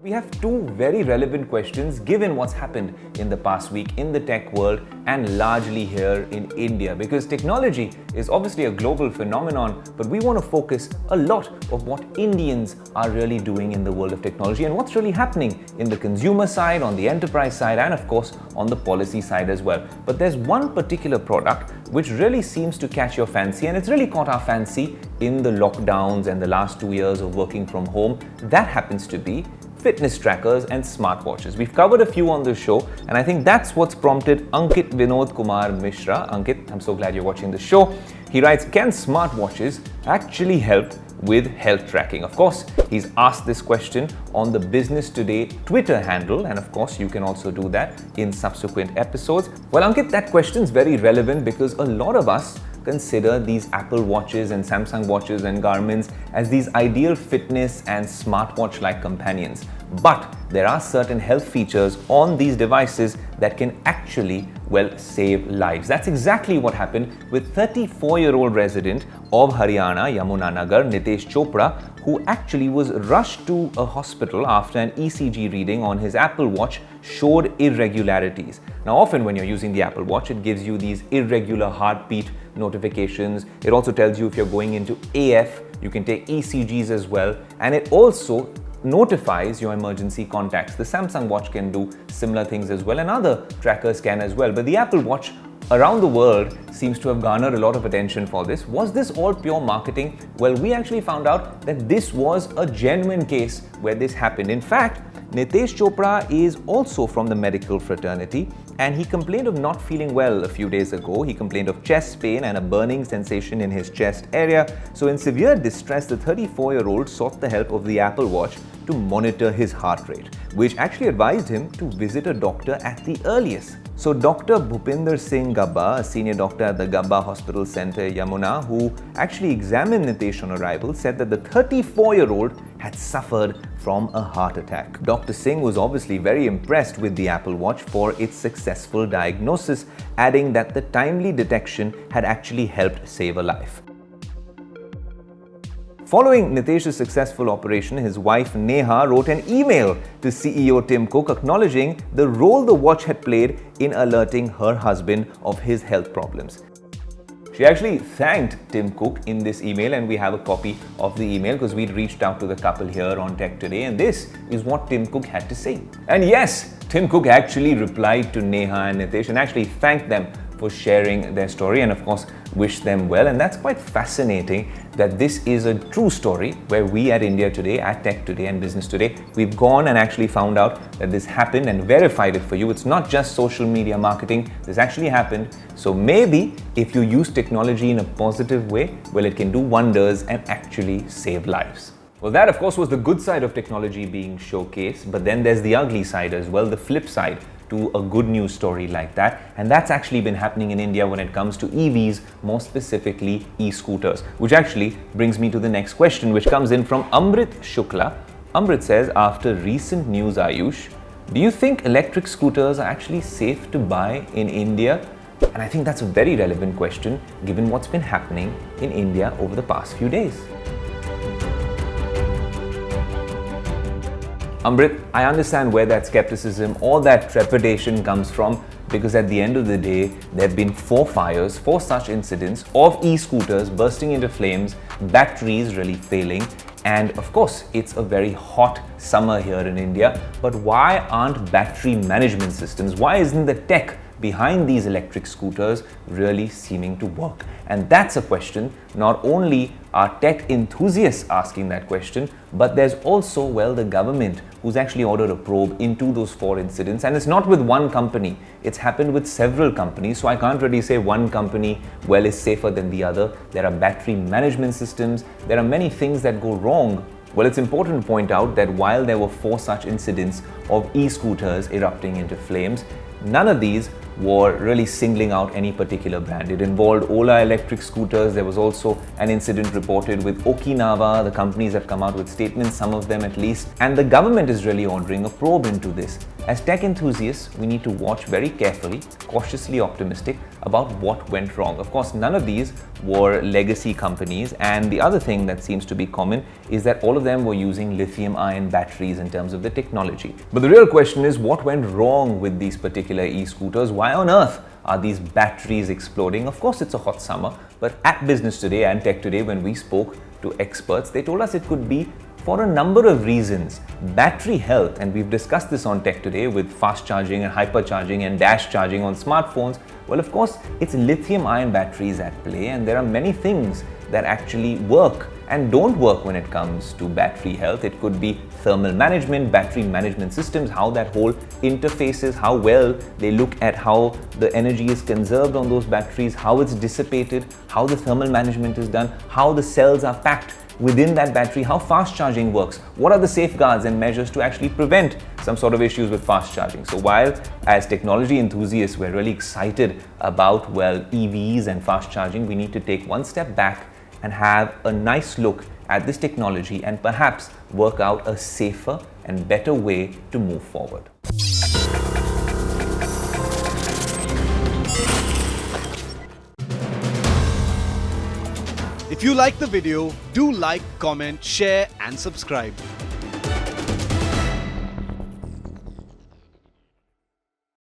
We have two very relevant questions given what's happened in the past week in the tech world and largely here in India, because technology is obviously a global phenomenon, but we want to focus a lot of what Indians are really doing in the world of technology and what's really happening in the consumer side, on the enterprise side, and of course on the policy side as well. But there's one particular product which really seems to catch your fancy, and it's really caught our fancy in the lockdowns and the last 2 years of working from home. That happens to be fitness trackers and smartwatches. We've covered a few on the show, and I think that's what's prompted Ankit Vinod Kumar Mishra. Ankit, I'm so glad you're watching the show. He writes, can smartwatches actually help with health tracking? Of course, he's asked this question on the Business Today Twitter handle, and of course, you can also do that in subsequent episodes. Well, Ankit, that question is very relevant because a lot of us consider these Apple watches and Samsung watches and Garmin's as these ideal fitness and smartwatch-like companions. But there are certain health features on these devices that can actually, well, save lives. That's exactly what happened with 34-year-old resident of Haryana, Yamunanagar, Nitesh Chopra, who actually was rushed to a hospital after an ECG reading on his Apple Watch showed irregularities. Now, often when you're using the Apple Watch, it gives you these irregular heartbeat notifications. It also tells you if you're going into AF, you can take ECGs as well, and it also notifies your emergency contacts. The Samsung Watch can do similar things as well, and other trackers can as well. But the Apple Watch around the world seems to have garnered a lot of attention for this. Was this all pure marketing? Well, we actually found out that this was a genuine case where this happened. In fact, Nitesh Chopra is also from the medical fraternity, and he complained of not feeling well a few days ago. He complained of chest pain and a burning sensation in his chest area. So in severe distress, the 34-year-old sought the help of the Apple Watch to monitor his heart rate, which actually advised him to visit a doctor at the earliest. So Dr. Bhupinder Singh Gabba, a senior doctor at the Gabba Hospital Center, Yamuna, who actually examined Nitesh on arrival, said that the 34-year-old had suffered from a heart attack. Dr. Singh was obviously very impressed with the Apple Watch for its successful diagnosis, adding that the timely detection had actually helped save a life. Following Nitesh's successful operation, his wife Neha wrote an email to CEO Tim Cook acknowledging the role the watch had played in alerting her husband of his health problems. She actually thanked Tim Cook in this email, and we have a copy of the email because we'd reached out to the couple here on Tech Today, and this is what Tim Cook had to say. And yes, Tim Cook actually replied to Neha and Nitesh and actually thanked them for sharing their story and of course wish them well. And that's quite fascinating that this is a true story where we at India Today, at Tech Today and Business Today, we've gone and actually found out that this happened and verified it for you. It's not just social media marketing, this actually happened. So maybe if you use technology in a positive way, well, it can do wonders and actually save lives. Well, that of course was the good side of technology being showcased, but then there's the ugly side as well, the flip side to a good news story like that, and that's actually been happening in India when it comes to EVs, more specifically e-scooters, which actually brings me to the next question, which comes in from Amrit Shukla. Amrit says, after recent news, Ayush, do you think electric scooters are actually safe to buy in India? And I think that's a very relevant question given what's been happening in India over the past few days. Amrit, I understand where that skepticism or that trepidation comes from, because at the end of the day, there have been 4 fires, 4 such incidents of e-scooters bursting into flames, batteries really failing, and of course, it's a very hot summer here in India. But why aren't battery management systems, why isn't the tech behind these electric scooters really seeming to work? And that's a question not only are tech enthusiasts asking that question, but there's also, well, the government who's actually ordered a probe into those 4 incidents. And it's not with one company, it's happened with several companies. So I can't really say one company, well, is safer than the other. There are battery management systems, there are many things that go wrong. Well, it's important to point out that while there were 4 such incidents of e-scooters erupting into flames, none of these were really singling out any particular brand. It involved Ola electric scooters. There was also an incident reported with Okinawa. The companies have come out with statements, some of them at least, and the government is really ordering a probe into this. As tech enthusiasts, we need to watch very carefully, cautiously optimistic about what went wrong. Of course, none of these were legacy companies, and the other thing that seems to be common is that all of them were using lithium-ion batteries in terms of the technology. But the real question is, what went wrong with these particular e-scooters? Why on earth are these batteries exploding? Of course, it's a hot summer, but at Business Today and Tech Today, when we spoke to experts, they told us it could be for a number of reasons. Battery health, and we've discussed this on Tech Today with fast charging and hypercharging and dash charging on smartphones. Well, of course, it's lithium-ion batteries at play, and there are many things that actually work and don't work when it comes to battery health. It could be thermal management, battery management systems, how that whole interfaces, how well they look at how the energy is conserved on those batteries, how it's dissipated, how the thermal management is done, how the cells are packed within that battery, how fast charging works, what are the safeguards and measures to actually prevent some sort of issues with fast charging. So while as technology enthusiasts we're really excited about, well, EVs and fast charging, we need to take one step back and have a nice look at this technology and perhaps work out a safer and better way to move forward. If you like the video, do like, comment, share and subscribe.